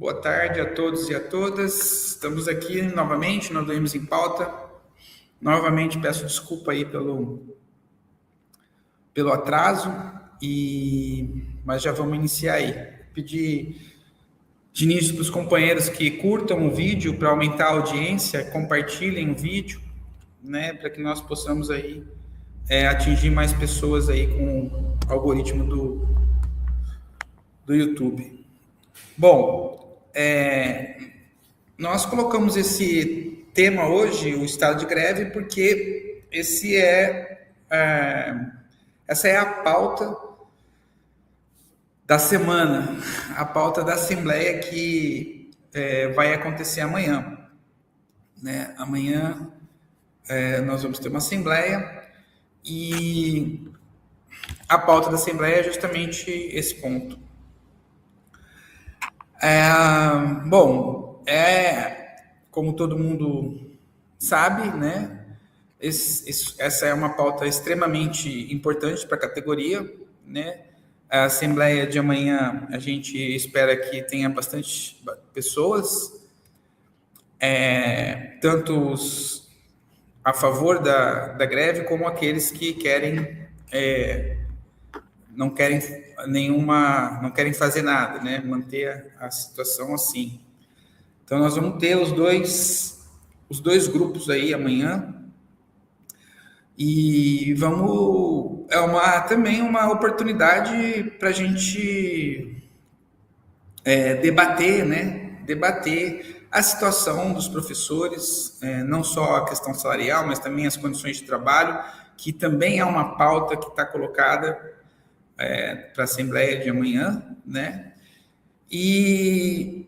Boa tarde a todos e a todas. Estamos aqui novamente, nós Doemos em Pauta. Novamente peço desculpa aí pelo atraso, mas já vamos iniciar aí. Pedir de início para os companheiros que curtam o vídeo para aumentar a audiência, compartilhem o vídeo, né, para que nós possamos aí atingir mais pessoas aí com o algoritmo do YouTube. Bom, nós colocamos esse tema hoje, o estado de greve, porque essa é a pauta da semana, a pauta da Assembleia que vai acontecer amanhã. Né? Amanhã nós vamos ter uma Assembleia e a pauta da Assembleia é justamente esse ponto. Como todo mundo sabe, né? Essa é uma pauta extremamente importante para a categoria, né? A Assembleia de amanhã, a gente espera que tenha bastante pessoas, tanto os a favor da greve, como aqueles que não querem fazer nada, né? Manter a situação assim. Então nós vamos ter os dois grupos aí amanhã e também uma oportunidade para a gente debater, né? Debater a situação dos professores, não só a questão salarial, mas também as condições de trabalho, que também é uma pauta que está colocada para a Assembleia de amanhã, né? E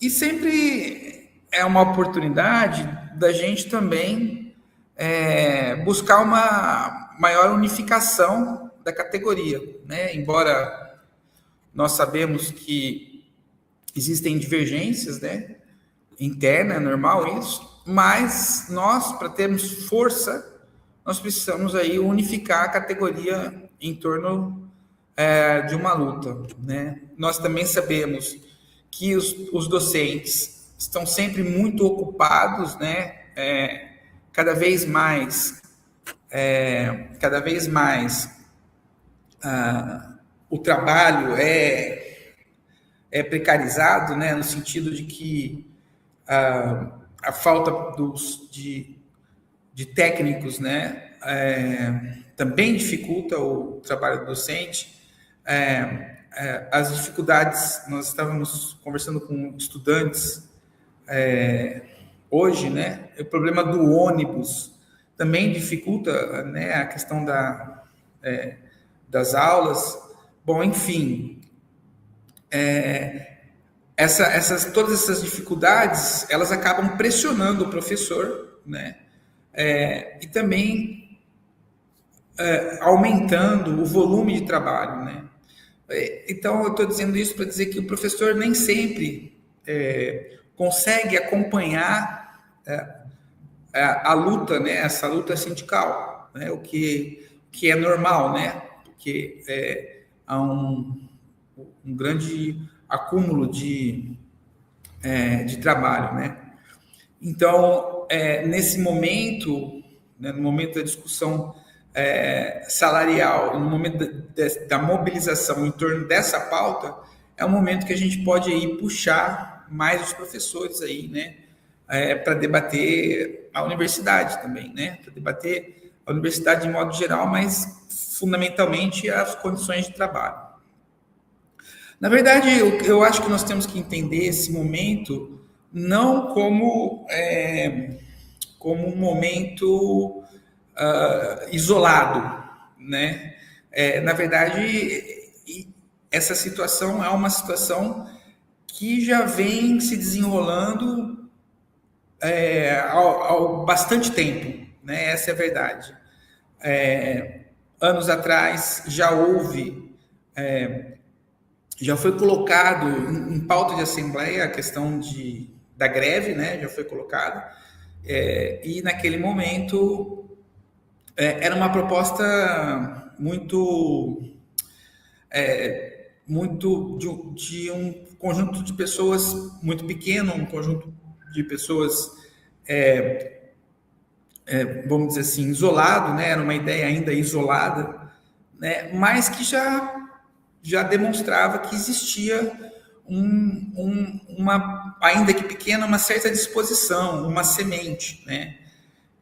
sempre é uma oportunidade da gente também buscar uma maior unificação da categoria, né? Embora nós sabemos que existem divergências, né? Interna, é normal isso, mas nós, para termos força, nós precisamos aí unificar a categoria em torno de uma luta, né? Nós também sabemos que os docentes estão sempre muito ocupados, né? Cada vez mais o trabalho é precarizado, né? No sentido de que a falta de técnicos, né? Também dificulta o trabalho do docente. As dificuldades, nós estávamos conversando com estudantes hoje, né? O problema do ônibus também dificulta, né, a questão das aulas. Bom, enfim, todas essas dificuldades, elas acabam pressionando o professor, né? E também aumentando o volume de trabalho, né? Então, eu estou dizendo isso para dizer que o professor nem sempre consegue acompanhar a luta, né? Essa luta sindical, né? O que é normal, né? Porque há um grande acúmulo de trabalho, né? Então, nesse momento, né, no momento da discussão salarial, no momento da mobilização em torno dessa pauta, é um momento que a gente pode aí puxar mais os professores aí, né, para debater a universidade também, né, para debater a universidade de modo geral, mas fundamentalmente as condições de trabalho. Na verdade, eu acho que nós temos que entender esse momento não como um momento isolado, né? Na verdade, essa situação é uma situação que já vem se desenrolando há bastante tempo, né? Essa é a verdade. Anos atrás já houve, já foi colocado em pauta de assembleia a questão da greve, né? Já foi colocado, e naquele momento era uma proposta muito muito de um conjunto de pessoas muito pequeno, um conjunto de pessoas, vamos dizer assim, isolado, né? Era uma ideia ainda isolada, né? Mas que já demonstrava que existia uma, ainda que pequena, uma certa disposição, uma semente, né?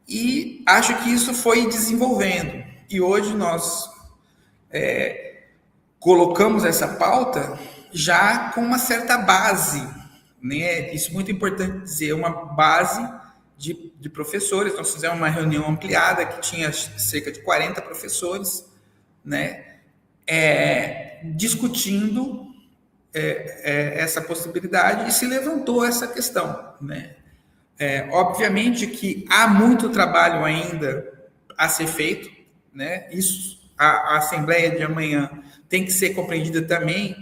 E acho que isso foi desenvolvendo. E hoje nós colocamos essa pauta já com uma certa base, né? Isso é muito importante dizer, uma base de professores. Nós fizemos uma reunião ampliada que tinha cerca de 40 professores, né? Discutindo essa possibilidade, e se levantou essa questão, né? Obviamente que há muito trabalho ainda a ser feito, né? Isso, a Assembleia de amanhã tem que ser compreendida também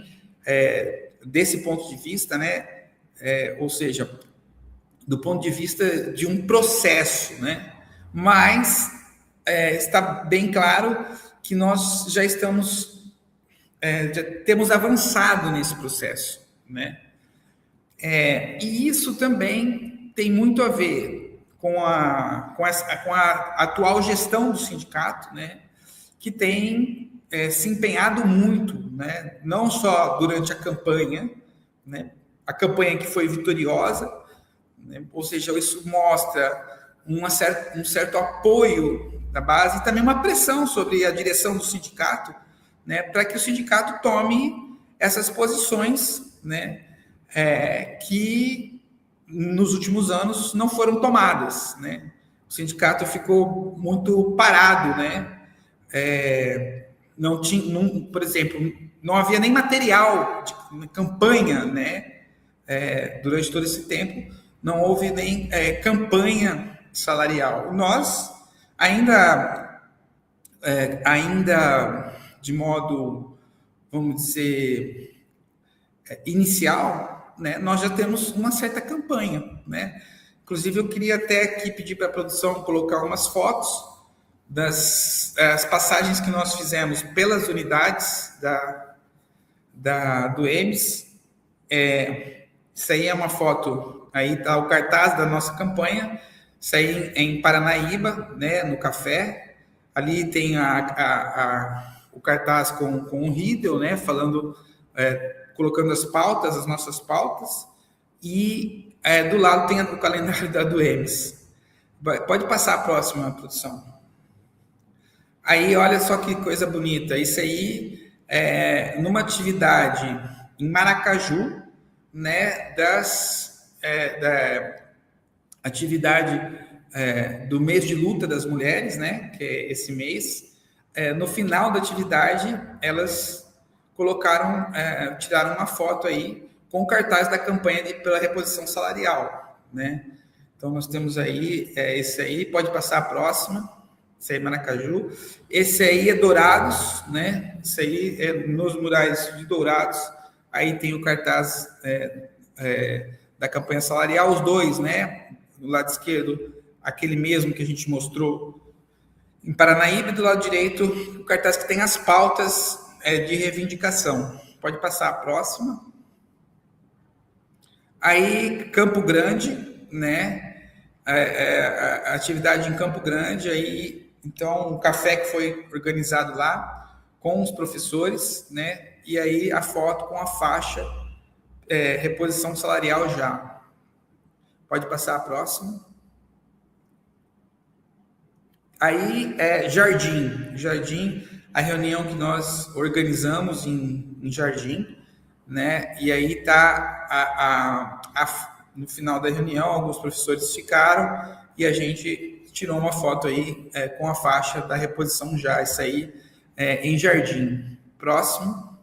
desse ponto de vista, né? Ou seja, do ponto de vista de um processo, né? Mas está bem claro que nós já temos avançado nesse processo, né? E isso também tem muito a ver com a atual gestão do sindicato, né? Que tem se empenhado muito, né? Não só durante a campanha, né? A campanha que foi vitoriosa, né? Ou seja, isso mostra um certo apoio da base e também uma pressão sobre a direção do sindicato, né? Para que o sindicato tome essas posições, né? Que nos últimos anos não foram tomadas, né? O sindicato ficou muito parado, né? Não tinha, por exemplo, não havia nem material de campanha, né? Durante todo esse tempo, não houve nem campanha salarial. Nós ainda de modo, vamos dizer, inicial, né? Nós já temos uma certa campanha, né? Inclusive, eu queria até aqui pedir para a produção colocar umas fotos das passagens que nós fizemos pelas unidades do EMS. Isso aí é uma foto, aí está o cartaz da nossa campanha, isso aí em Paranaíba, né, no café. Ali tem o cartaz com o Riedel, né, falando, colocando as nossas pautas, e do lado tem o calendário da Duemes. Pode passar a próxima, produção. Aí, olha só que coisa bonita. Isso aí numa atividade em Maracaju, né, da atividade do mês de luta das mulheres, né, que é esse mês. No final da atividade, elas tiraram uma foto aí com o cartaz da campanha pela reposição salarial, né? Então, nós temos aí esse aí, pode passar a próxima. Esse aí é Maracaju. Esse aí é Dourados, né? Esse aí é nos murais de Dourados. Aí tem o cartaz da campanha salarial, os dois, né? Do lado esquerdo, aquele mesmo que a gente mostrou em Paranaíba, e do lado direito, o cartaz que tem as pautas de reivindicação. Pode passar a próxima. Aí, Campo Grande, né? A atividade em Campo Grande, aí, então, um café que foi organizado lá com os professores, né? E aí a foto com a faixa reposição salarial já. Pode passar a próxima. Aí, Jardim, a reunião que nós organizamos em Jardim, né? E aí tá no final da reunião, alguns professores ficaram e a gente tirou uma foto aí com a faixa da reposição já. Isso aí em Jardim. Próximo.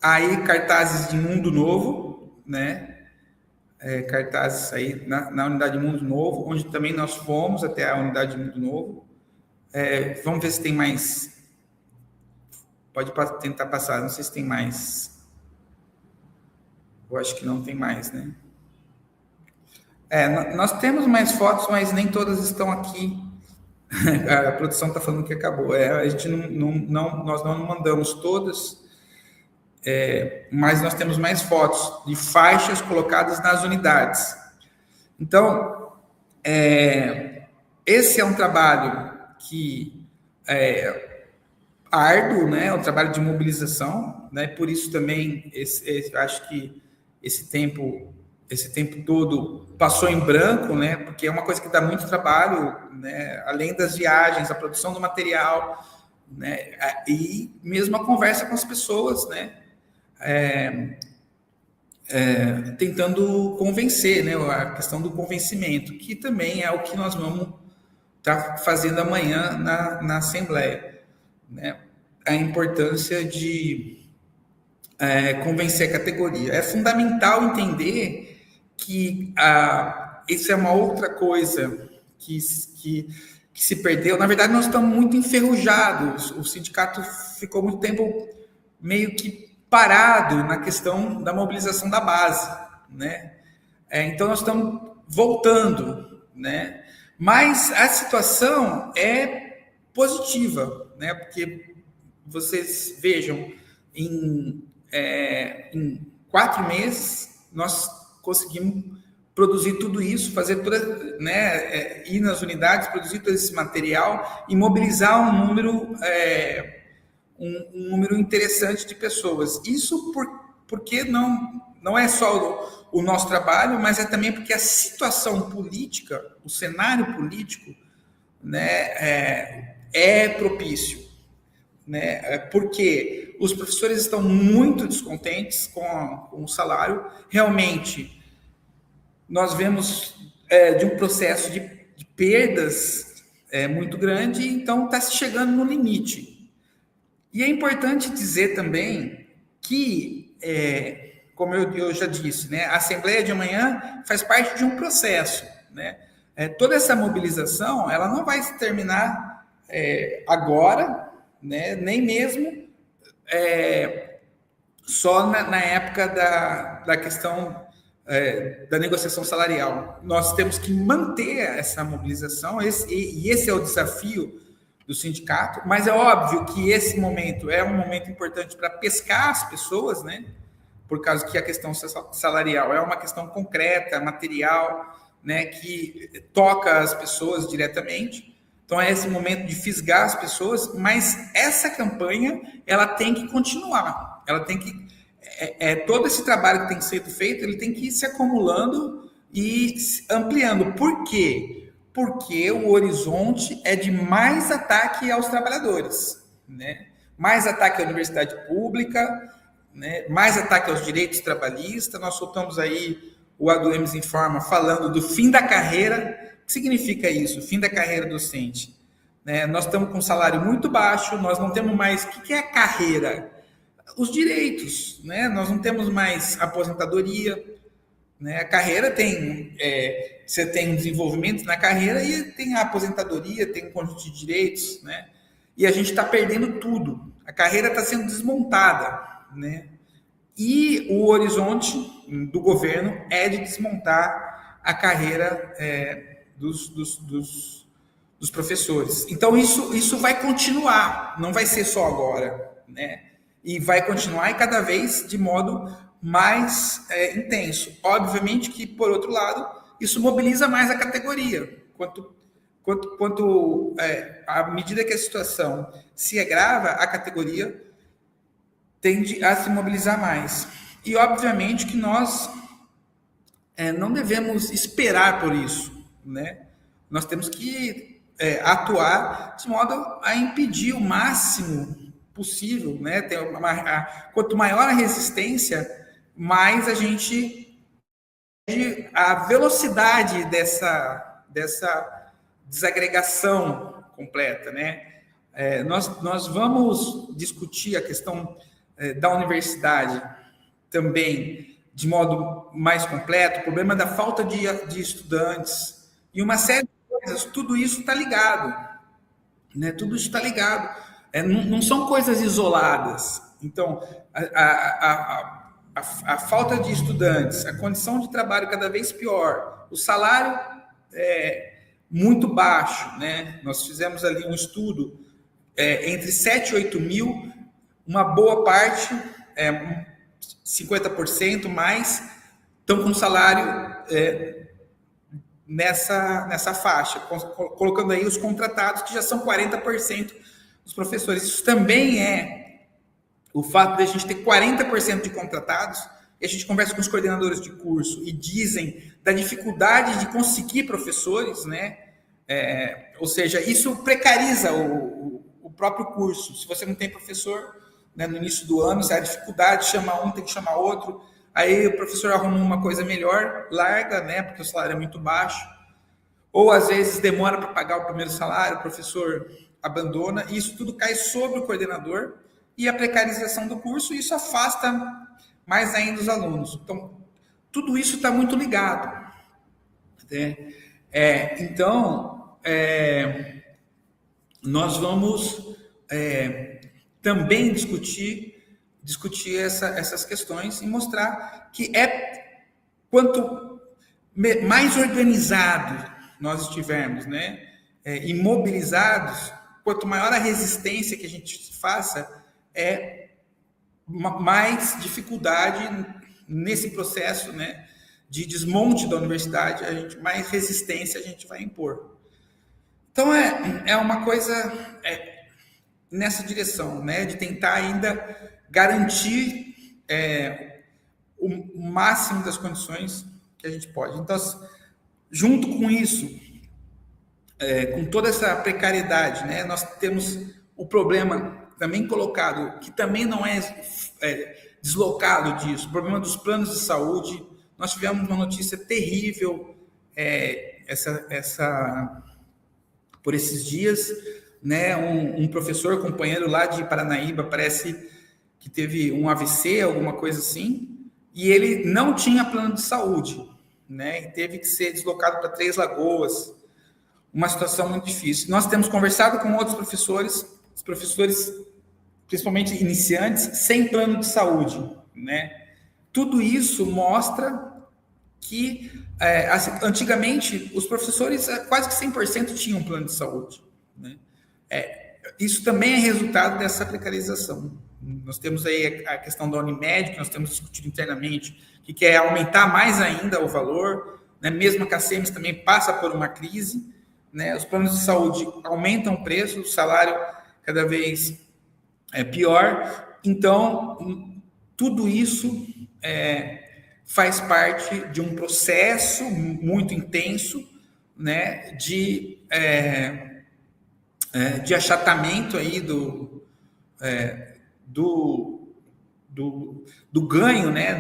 Aí, cartazes de Mundo Novo, né? Cartazes aí na unidade Mundo Novo, onde também nós fomos até a unidade Mundo Novo. Vamos ver se tem mais. Pode tentar passar, não sei se tem mais. Eu acho que não tem mais, né? Nós temos mais fotos, mas nem todas estão aqui A produção está falando que acabou. A gente nós não mandamos todas, mas nós temos mais fotos de faixas colocadas nas unidades. Então, esse é um trabalho que é árduo, né? É um trabalho de mobilização, né? Por isso também acho que esse tempo todo passou em branco, né? Porque é uma coisa que dá muito trabalho, né? Além das viagens, a produção do material, né? E mesmo a conversa com as pessoas, né? Tentando convencer, né? A questão do convencimento, que também é o que nós vamos estar fazendo amanhã na Assembleia, né? A importância de convencer a categoria. É fundamental entender que isso é uma outra coisa que se perdeu. Na verdade, nós estamos muito enferrujados. O sindicato ficou muito tempo meio que parado na questão da mobilização da base, né? Então, nós estamos voltando, né? Mas a situação é positiva, né? Porque vocês vejam, em 4 meses, nós conseguimos produzir tudo isso, fazer toda, né, ir nas unidades, produzir todo esse material e mobilizar um número, um número interessante de pessoas. Isso porque não é só o nosso trabalho, mas é também porque a situação política, o cenário político, né, é propício, né? Porque os professores estão muito descontentes com o salário. Realmente, nós vemos de um processo de perdas muito grande, então está se chegando no limite. E é importante dizer também que, como eu já disse, né, a Assembleia de amanhã faz parte de um processo, né? Toda essa mobilização, ela não vai se terminar agora, né? Nem mesmo só na época da questão da negociação salarial. Nós temos que manter essa mobilização, e esse é o desafio do sindicato, mas é óbvio que esse momento é um momento importante para pescar as pessoas, né? Por causa que a questão salarial é uma questão concreta, material, né? Que toca as pessoas diretamente. Então, é esse momento de fisgar as pessoas, mas essa campanha, ela tem que continuar. Ela tem que... todo esse trabalho que tem sido feito, ele tem que ir se acumulando e ampliando. Por quê? Porque o horizonte é de mais ataque aos trabalhadores, né? Mais ataque à universidade pública, né? Mais ataque aos direitos trabalhistas. Nós soltamos aí o ADUEMS Informa falando do fim da carreira. O que significa isso? Fim da carreira docente. Né? Nós estamos com um salário muito baixo, nós não temos mais... O que é a carreira? Os direitos, né? Nós não temos mais aposentadoria, né? A carreira tem... você tem um desenvolvimento na carreira e tem a aposentadoria, tem um conjunto de direitos, né? E a gente está perdendo tudo. A carreira está sendo desmontada, né? E o horizonte do governo é de desmontar a carreira dos professores. Então, isso vai continuar, não vai ser só agora, né? E vai continuar e cada vez de modo mais intenso. Obviamente que, por outro lado, isso mobiliza mais a categoria. À medida que a situação se agrava, a categoria tende a se mobilizar mais. E, obviamente, que nós não devemos esperar por isso, né? Nós temos que atuar de modo a impedir o máximo possível, né? Quanto maior a resistência, mais a gente... a velocidade dessa desagregação completa, né? Nós vamos discutir a questão da universidade também de modo mais completo, o problema da falta de estudantes e uma série de coisas, tudo isso está ligado, né? Tudo isso está ligado, não são coisas isoladas. Então, a falta de estudantes, a condição de trabalho cada vez pior, o salário muito baixo, né? Nós fizemos ali um estudo entre 7 e 8 mil, uma boa parte, 50% mais, estão com salário nessa faixa, colocando aí os contratados, que já são 40% dos professores. Isso também é o fato de a gente ter 40% de contratados, e a gente conversa com os coordenadores de curso e dizem da dificuldade de conseguir professores, né? Ou seja, isso precariza o próprio curso. Se você não tem professor, né, no início do ano, se há dificuldade, chama um, tem que chamar outro, aí o professor arruma uma coisa melhor, larga, né, porque o salário é muito baixo, ou às vezes demora para pagar o primeiro salário, o professor abandona, e isso tudo cai sobre o coordenador, e a precarização do curso, isso afasta mais ainda os alunos. Então, tudo isso está muito ligado, né? Então, nós vamos também discutir essas questões e mostrar que quanto mais organizado nós estivermos, né, imobilizados, quanto maior a resistência que a gente faça, mais dificuldade nesse processo, né, de desmonte da universidade, mais resistência a gente vai impor. Então, é uma coisa nessa direção, né, de tentar ainda garantir o máximo das condições que a gente pode. Então, junto com isso, com toda essa precariedade, né, nós temos o problema também colocado, que também não é deslocado disso, o problema dos planos de saúde. Nós tivemos uma notícia terrível por esses dias, né, um professor, companheiro lá de Paranaíba, parece que teve um AVC, alguma coisa assim, e ele não tinha plano de saúde, né, e teve que ser deslocado para Três Lagoas, uma situação muito difícil. Nós temos conversado com outros professores, os professores, principalmente iniciantes, sem plano de saúde, né. Tudo isso mostra que, antigamente, os professores quase que 100% tinham plano de saúde, né. Isso também é resultado dessa precarização. Nós temos aí a questão da Unimed, que nós temos discutido internamente, que quer aumentar mais ainda o valor, né? Mesmo a CACEMES também passa por uma crise, né? Os planos de saúde aumentam o preço, o salário cada vez é pior. Então, tudo isso faz parte de um processo muito intenso, né? De achatamento aí do ganho, né,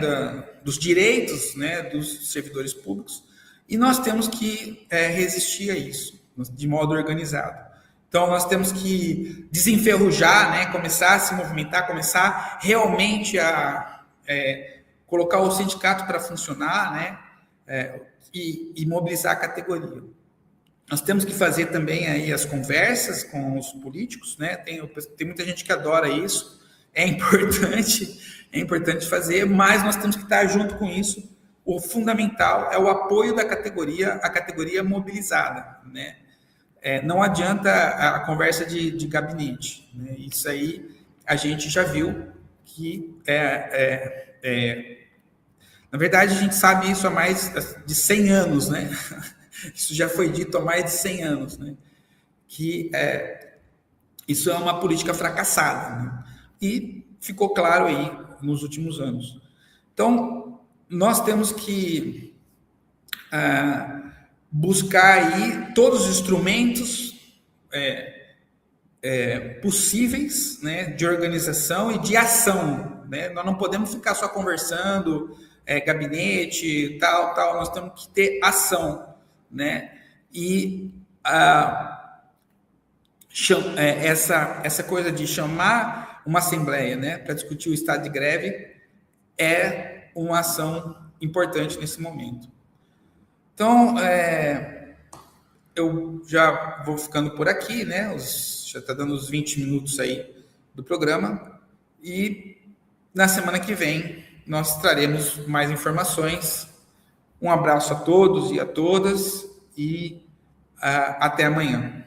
dos direitos, né, dos servidores públicos, e nós temos que resistir a isso de modo organizado. Então, nós temos que desenferrujar, né, começar a se movimentar, começar realmente a colocar o sindicato para funcionar, né, e mobilizar a categoria. Nós temos que fazer também aí as conversas com os políticos, né? Tem muita gente que adora isso, é importante fazer, mas nós temos que estar junto com isso. O fundamental é o apoio da categoria, a categoria mobilizada, né? Não adianta a conversa de gabinete, né? Isso aí a gente já viu que na verdade, a gente sabe isso há mais de 100 anos, né? Isso já foi dito há mais de 100 anos, né? Que isso é uma política fracassada, né? E ficou claro aí nos últimos anos. Então, nós temos que buscar aí todos os instrumentos possíveis, né, de organização e de ação, né? Nós não podemos ficar só conversando, gabinete, tal, nós temos que ter ação, né? E essa coisa de chamar uma assembleia, né, para discutir o estado de greve é uma ação importante nesse momento. Então, eu já vou ficando por aqui, né? Já está dando os 20 minutos aí do programa, e na semana que vem nós traremos mais informações. Um abraço a todos e a todas, e Até amanhã.